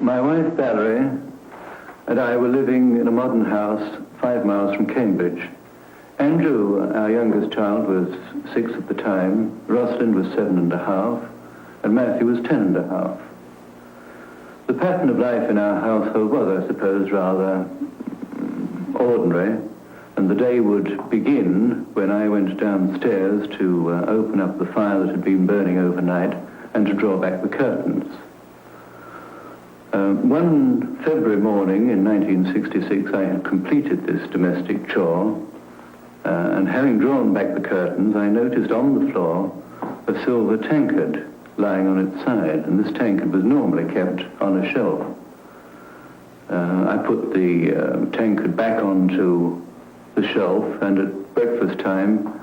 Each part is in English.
My wife, Valerie, and I were living in a modern house 5 miles from Cambridge. Andrew, our youngest child, was 6 at the time, Rosalind was 7.5, and Matthew was 10.5. The pattern of life in our household was, I suppose, rather ordinary, and the day would begin when I went downstairs to open up the fire that had been burning overnight and to draw back the curtains. One February morning in 1966, I had completed this domestic chore, and having drawn back the curtains, I noticed on the floor a silver tankard lying on its side, and this tankard was normally kept on a shelf. I put the tankard back onto the shelf, and at breakfast time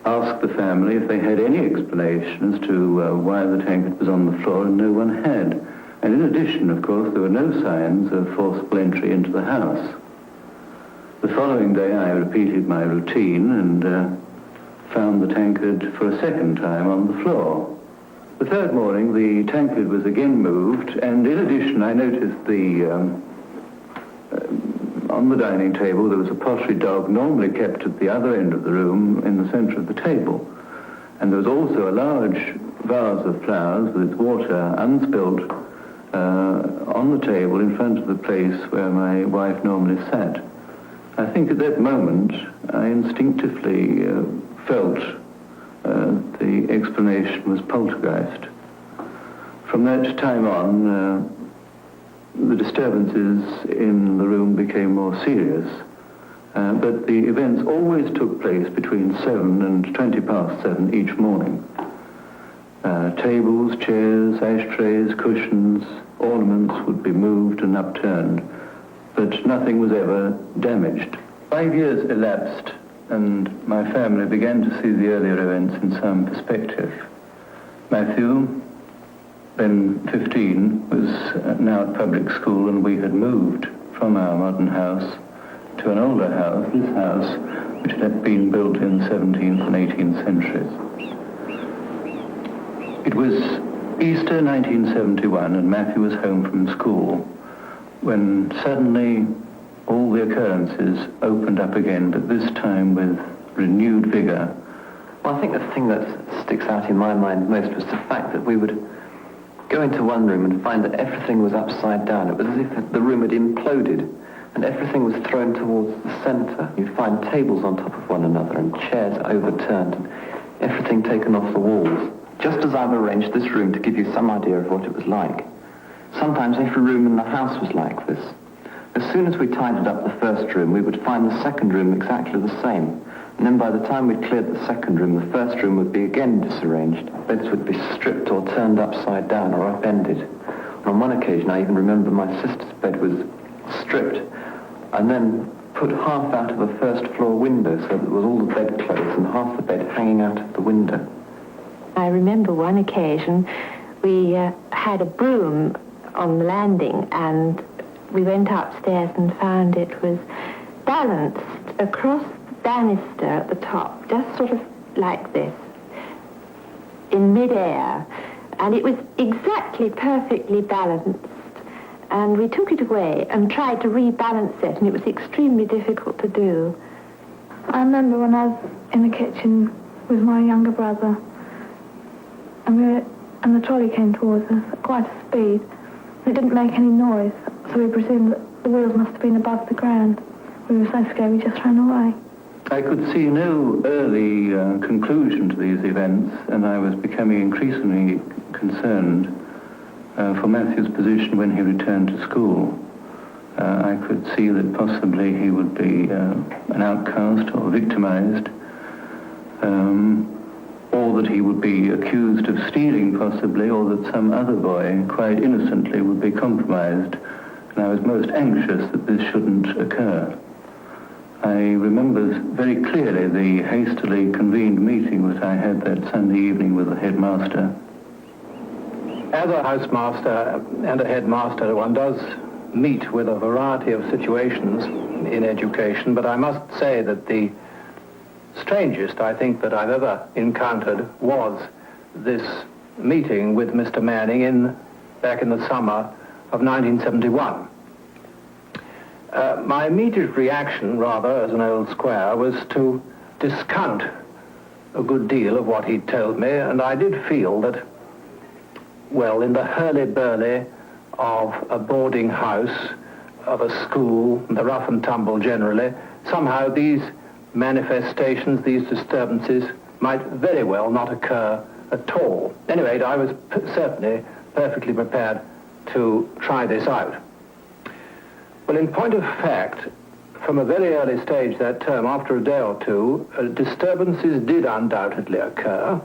asked the family if they had any explanation as to why the tankard was on the floor, and no one had. And in addition, of course, there were no signs of forcible entry into the house. The following day I repeated my routine and found the tankard for a second time on the floor. The third morning the tankard was again moved, and in addition I noticed on the dining table there was a pottery dog normally kept at the other end of the room in the centre of the table. And there was also a large vase of flowers with its water unspilled on the table in front of the place where my wife normally sat. I think at that moment I instinctively felt the explanation was poltergeist. From that time on, the disturbances in the room became more serious, but the events always took place between 7 and 20 past 7 each morning. Tables, chairs, ashtrays, cushions, ornaments would be moved and upturned, but nothing was ever damaged. 5 years elapsed, and my family began to see the earlier events in some perspective. Matthew, then 15, was now at public school, and we had moved from our modern house to an older house, this house, which had been built in the 17th and 18th centuries. It was Easter 1971, and Matthew was home from school, when suddenly all the occurrences opened up again, but this time with renewed vigour. Well, I think the thing that sticks out in my mind most was the fact that we would go into one room and find that everything was upside down. It was as if the room had imploded and everything was thrown towards the centre. You'd find tables on top of one another and chairs overturned and everything taken off the walls. Just as I've arranged this room to give you some idea of what it was like. Sometimes every room in the house was like this. As soon as we tidied up the first room, we would find the second room exactly the same. And then by the time we'd cleared the second room, the first room would be again disarranged. Beds would be stripped or turned upside down or upended. And on one occasion, I even remember my sister's bed was stripped and then put half out of a first floor window so that there was all the bedclothes and half the bed hanging out of the window. I remember one occasion we had a broom on the landing, and we went upstairs and found it was balanced across the banister at the top, just sort of like this, in mid-air, and it was exactly perfectly balanced. And we took it away and tried to rebalance it, and it was extremely difficult to do. I remember when I was in the kitchen with my younger brother, and the trolley came towards us at quite a speed. It didn't make any noise, so we presumed that the wheels must have been above the ground. We were so scared we just ran away. I could see no early conclusion to these events, and I was becoming increasingly concerned for Matthew's position when he returned to school. I could see that possibly he would be an outcast or victimized, or that he would be accused of stealing possibly, or that some other boy, quite innocently, would be compromised. And I was most anxious that this shouldn't occur. I remember very clearly the hastily convened meeting that I had that Sunday evening with the headmaster. As a housemaster and a headmaster, one does meet with a variety of situations in education, but I must say that the strangest, I think, that I've ever encountered was this meeting with Mr. Manning back in the summer of 1971. My immediate reaction, rather, as an old square, was to discount a good deal of what he'd told me, and I did feel that, well, in the hurly-burly of a boarding house, of a school, the rough and tumble generally, somehow these manifestations, these disturbances, might very well not occur at all. At any rate, I was certainly perfectly prepared to try this out. Well, in point of fact, from a very early stage that term, after a day or two, disturbances did undoubtedly occur.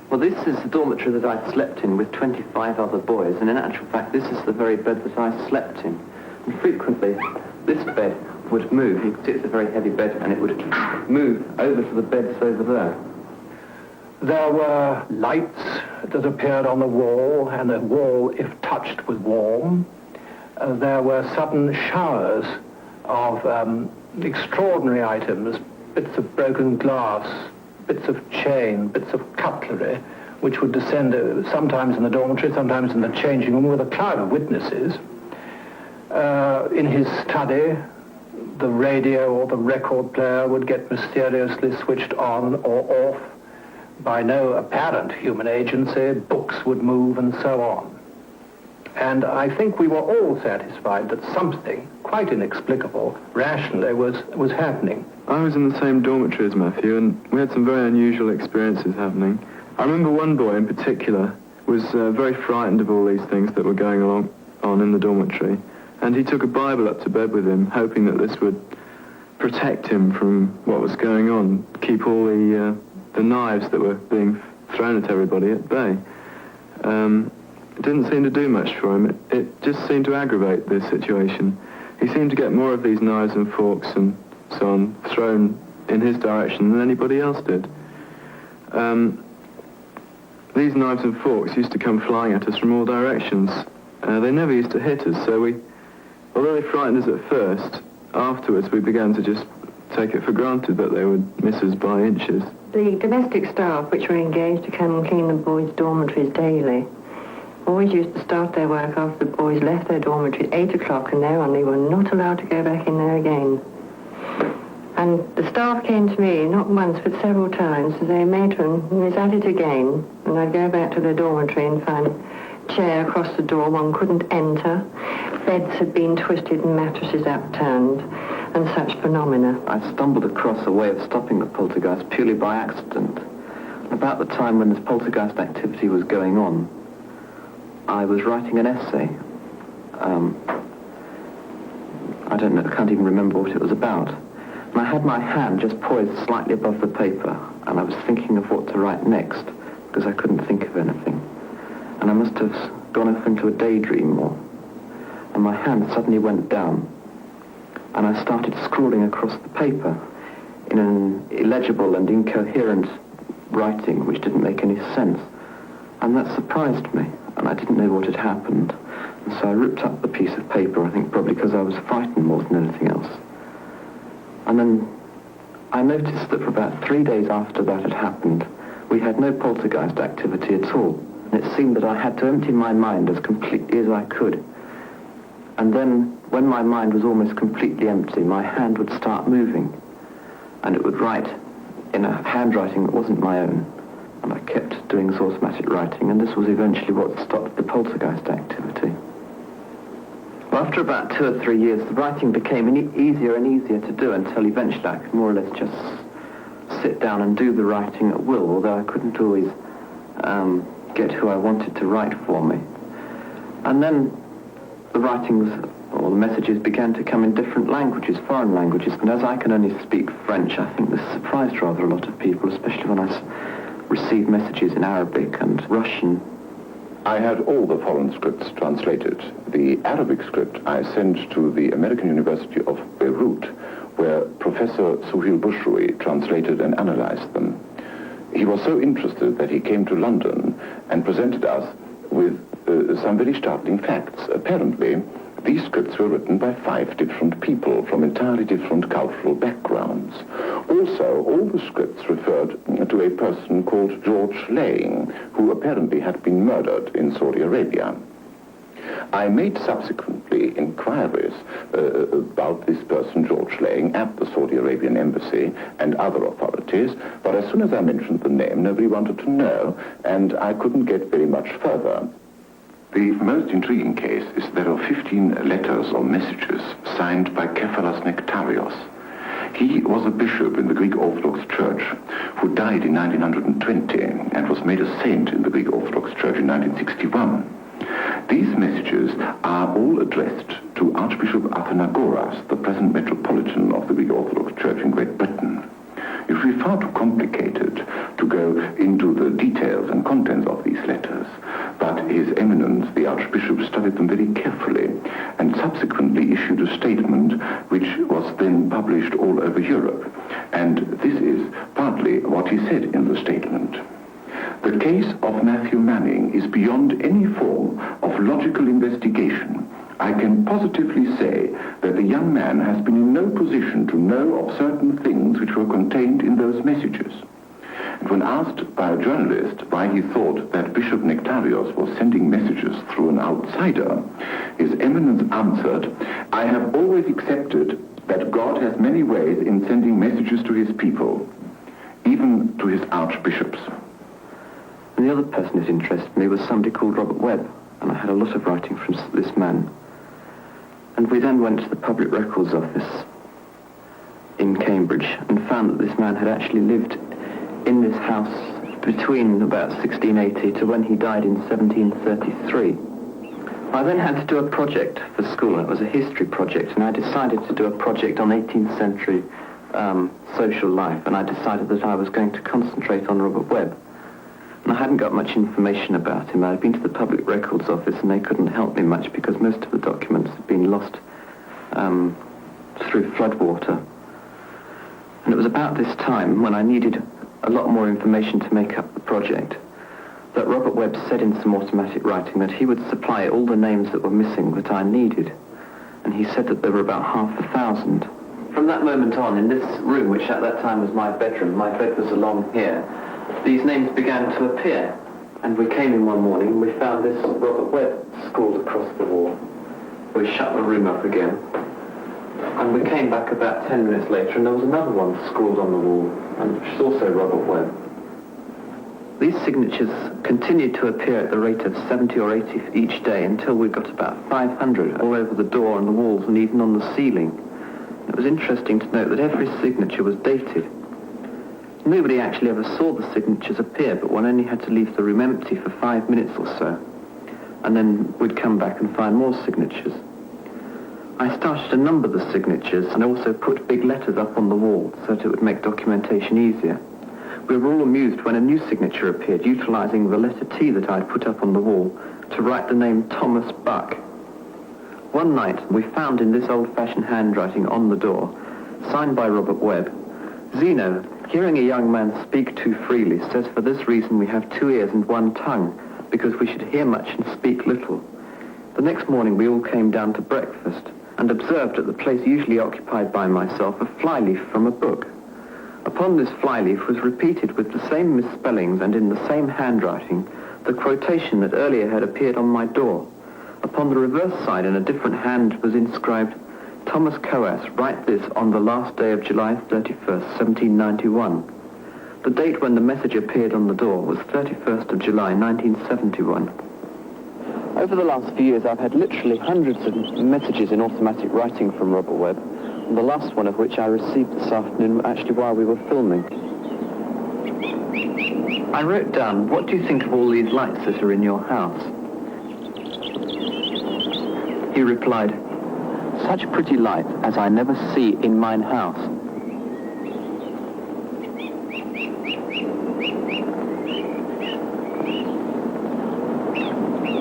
Well, this is the dormitory that I slept in with 25 other boys, and in actual fact, this is the very bed that I slept in. And frequently, this bed would move. You could see it's a very heavy bed, and it would move over to the beds over there. There were lights that appeared on the wall, and the wall, if touched, was warm. There were sudden showers of extraordinary items, bits of broken glass, bits of chain, bits of cutlery, which would descend sometimes in the dormitory, sometimes in the changing room, with a cloud of witnesses. In his study, the radio or the record player would get mysteriously switched on or off by no apparent human agency. Books would move and so on. And I think we were all satisfied that something quite inexplicable, rationally, was happening. I was in the same dormitory as Matthew, and we had some very unusual experiences happening. I remember one boy in particular was very frightened of all these things that were going on in the dormitory, and he took a Bible up to bed with him, hoping that this would protect him from what was going on, keep all the knives that were being thrown at everybody at bay. It didn't seem to do much for him. It just seemed to aggravate the situation. He seemed to get more of these knives and forks and so on thrown in his direction than anybody else did. These knives and forks used to come flying at us from all directions. They never used to hit us, so although they frightened us at first, afterwards we began to just take it for granted that they would miss us by inches. The domestic staff, which were engaged to come and clean the boys' dormitories daily, always used to start their work after the boys left their dormitory at 8 o'clock, and thereon they were not allowed to go back in there again. And the staff came to me, not once but several times, to say, "Matron, is at it again?" And I'd go back to the dormitory and find a chair across the door one couldn't enter, beds had been twisted and mattresses upturned, and such phenomena. I stumbled across a way of stopping the poltergeist purely by accident. About the time when this poltergeist activity was going on, I was writing an essay. I don't know, I can't even remember what it was about. And I had my hand just poised slightly above the paper, and I was thinking of what to write next, because I couldn't think of anything. And I must have gone off into a daydream and my hand suddenly went down, and I started scrawling across the paper in an illegible and incoherent writing which didn't make any sense. And that surprised me, and I didn't know what had happened. And so I ripped up the piece of paper, I think probably because I was frightened more than anything else. And then I noticed that for about 3 days after that had happened, we had no poltergeist activity at all. And it seemed that I had to empty my mind as completely as I could. And then, when my mind was almost completely empty, my hand would start moving, and it would write in a handwriting that wasn't my own. And I kept doing this automatic writing, and this was eventually what stopped the poltergeist activity. Well, after about 2 or 3 years, the writing became easier and easier to do until eventually I could more or less just sit down and do the writing at will, although I couldn't always get who I wanted to write for me. And then the writings or the messages began to come in different languages, foreign languages, and as I can only speak French, I think this surprised rather a lot of people, especially when I received messages in Arabic and Russian. I had all the foreign scripts translated. The Arabic script I sent to the American University of Beirut, where Professor Suhail Bushrui translated and analyzed them. He was so interested that he came to London and presented us with some very startling facts. Apparently, these scripts were written by 5 different people from entirely different cultural backgrounds. Also, all the scripts referred to a person called George Lang, who apparently had been murdered in Saudi Arabia. I made subsequently inquiries about this person, George Lang, at the Saudi Arabian embassy and other authorities, but as soon as I mentioned the name, nobody wanted to know, and I couldn't get very much further. The most intriguing case is there are 15 letters or messages signed by Kephalos Nektarios. He was a bishop in the Greek Orthodox Church who died in 1920 and was made a saint in the Greek Orthodox Church in 1961. These messages are all addressed to Archbishop Athenagoras, the present metropolitan of the Greek Orthodox Church in Great Britain. It would be far too complicated to go into the details and contents of these letters, but His Eminence, the Archbishop, studied them very carefully and subsequently issued a statement which was then published all over Europe. And this is partly what he said in the statement. The case of Matthew Manning is beyond any form of logical investigation. I can positively say that the young man has been in no position to know of certain things which were contained in those messages. And when asked by a journalist why he thought that Bishop Nektarios was sending messages through an outsider, His Eminence answered, "I have always accepted that God has many ways in sending messages to his people, even to his archbishops." And the other person who interested me was somebody called Robert Webb, and I had a lot of writing from this man. And we then went to the Public Records Office in Cambridge and found that this man had actually lived in this house between about 1680 to when he died in 1733. I then had to do a project for school. It was a history project, and I decided to do a project on 18th century social life, and I decided that I was going to concentrate on Robert Webb. And I hadn't got much information about him. I'd been to the Public Records Office and they couldn't help me much because most of the documents had been lost through floodwater. And it was about this time, when I needed a lot more information to make up the project, that Robert Webb said in some automatic writing that he would supply all the names that were missing that I needed. And he said that there were about 500. From that moment on, in this room, which at that time was my bedroom, my bed was along here, these names began to appear, and we came in one morning and we found this Robert Webb scrawled across the wall. We shut the room up again, and we came back about 10 minutes later and there was another one scrawled on the wall, and which is also Robert Webb. These signatures continued to appear at the rate of 70 or 80 each day until we got about 500 all over the door and the walls and even on the ceiling. It was interesting to note that every signature was dated. Nobody actually ever saw the signatures appear, but one only had to leave the room empty for 5 minutes or so, and then we'd come back and find more signatures. I started to number the signatures and also put big letters up on the wall so that it would make documentation easier. We were all amused when a new signature appeared, utilising the letter T that I'd put up on the wall to write the name Thomas Buck. One night we found in this old-fashioned handwriting on the door, signed by Robert Webb, "Zeno, hearing a young man speak too freely says for this reason we have 2 ears and 1 tongue, because we should hear much and speak little." The next morning we all came down to breakfast and observed at the place usually occupied by myself a flyleaf from a book. Upon this flyleaf was repeated with the same misspellings and in the same handwriting the quotation that earlier had appeared on my door. Upon the reverse side in a different hand was inscribed, "Thomas Coas, write this on the last day of July 31st, 1791. The date when the message appeared on the door was 31st of July, 1971. Over the last few years, I've had literally hundreds of messages in automatic writing from Robert Webb, and the last one of which I received this afternoon actually while we were filming. I wrote down, "What do you think of all these lights that are in your house?" He replied, "Such pretty light as I never see in mine house."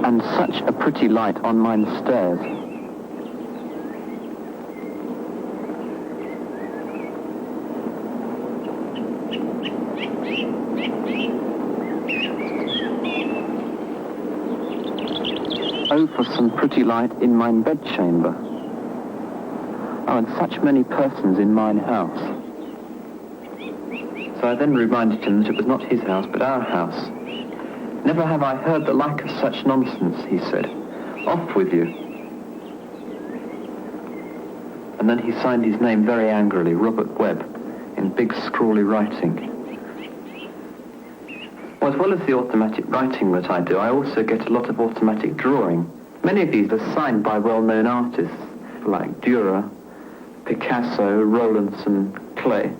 "And such a pretty light on mine stairs." "Oh, for some pretty light in mine bedchamber." "Oh, and such many persons in mine house." So I then reminded him that it was not his house, but our house. "Never have I heard the like of such nonsense," he said. Off with you. And then he signed his name very angrily, Robert Webb, in big scrawly writing. Well, as well as the automatic writing that I do, I also get a lot of automatic drawing. Many of these are signed by well-known artists, like Dürer, Picasso, Rowlandson, Klee.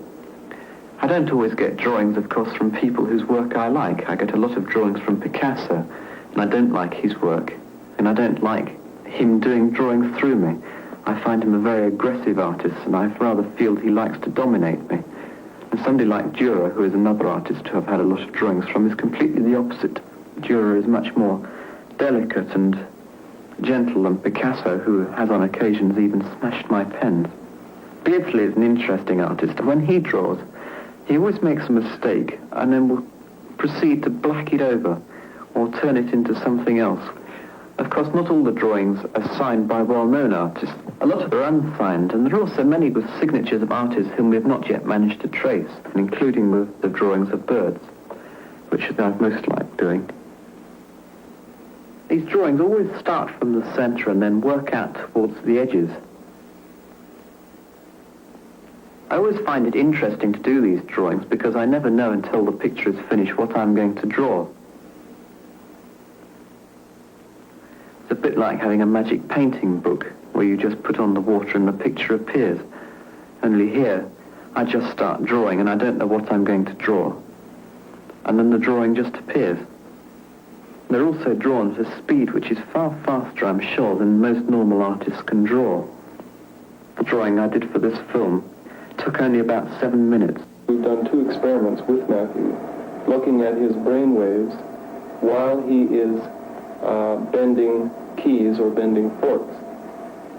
I don't always get drawings, of course, from people whose work I like. I get a lot of drawings from Picasso, and I don't like his work, and I don't like him doing drawings through me. I find him a very aggressive artist, and I rather feel he likes to dominate me. And somebody like Dürer, who is another artist who I've had a lot of drawings from, is completely the opposite. Dürer is much more delicate and gentle than Picasso, who has on occasions even smashed my pens. Beardsley is an interesting artist, and when he draws, he always makes a mistake and then will proceed to black it over or turn it into something else. Of course, not all the drawings are signed by well-known artists. A lot of them are unsigned, and there are also many with signatures of artists whom we have not yet managed to trace, including the drawings of birds, which I've most liked doing. These drawings always start from the centre and then work out towards the edges. I always find it interesting to do these drawings because I never know until the picture is finished what I'm going to draw. It's a bit like having a magic painting book where you just put on the water and the picture appears. Only here, I just start drawing and I don't know what I'm going to draw. And then the drawing just appears. They're also drawn at a speed which is far faster, I'm sure, than most normal artists can draw. The drawing I did for this film took only about 7 minutes. We've done 2 experiments with Matthew, looking at his brain waves while he is bending keys or bending forks.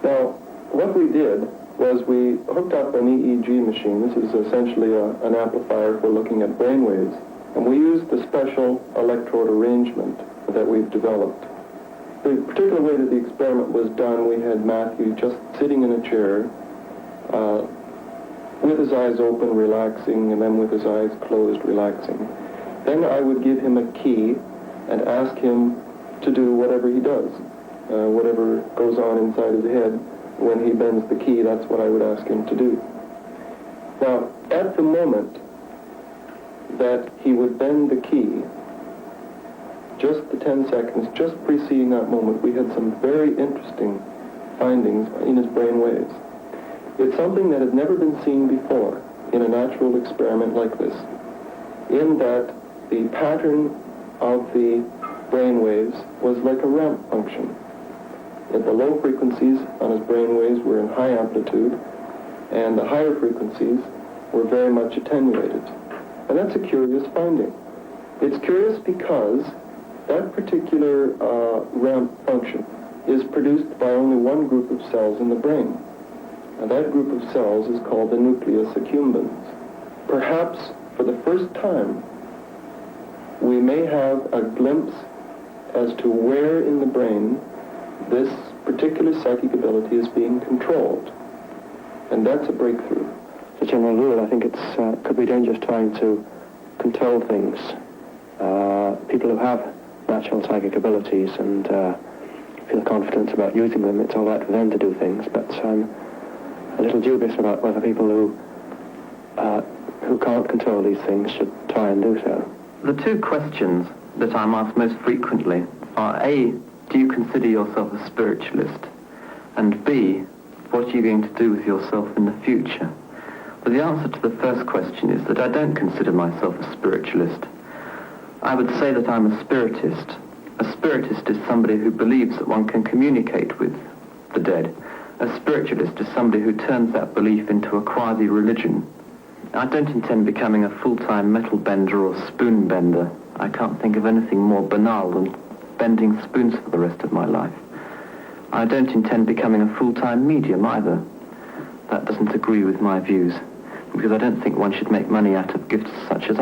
Now, what we did was we hooked up an EEG machine. This is essentially an amplifier for looking at brain waves. And we used the special electrode arrangement that we've developed. The particular way that the experiment was done, we had Matthew just sitting in a chair, with his eyes open, relaxing, and then with his eyes closed, relaxing. Then I would give him a key and ask him to do whatever he does. Whatever goes on inside his head, when he bends the key, that's what I would ask him to do. Now, at the moment that he would bend the key, just the 10 seconds, just preceding that moment, we had some very interesting findings in his brain waves. It's something that has never been seen before in a natural experiment like this, in that the pattern of the brain waves was like a ramp function. At the low frequencies on his brain waves were in high amplitude, and the higher frequencies were very much attenuated. And that's a curious finding. It's curious because that particular ramp function is produced by only one group of cells in the brain. And that group of cells is called the nucleus accumbens. Perhaps for the first time, we may have a glimpse as to where in the brain this particular psychic ability is being controlled. And that's a breakthrough. As a general rule, I think it could be dangerous trying to control things. People who have natural psychic abilities and feel confident about using them, it's all right for them to do things, but I'm a little dubious about whether people who can't control these things should try and do so. The 2 questions that I'm asked most frequently are A, do you consider yourself a spiritualist? And B, what are you going to do with yourself in the future? Well, the answer to the first question is that I don't consider myself a spiritualist. I would say that I'm a spiritist. A spiritist is somebody who believes that one can communicate with the dead. A spiritualist is somebody who turns that belief into a quasi-religion. I don't intend becoming a full-time metal bender or spoon bender. I can't think of anything more banal than bending spoons for the rest of my life. I don't intend becoming a full-time medium either. That doesn't agree with my views, because I don't think one should make money out of gifts such as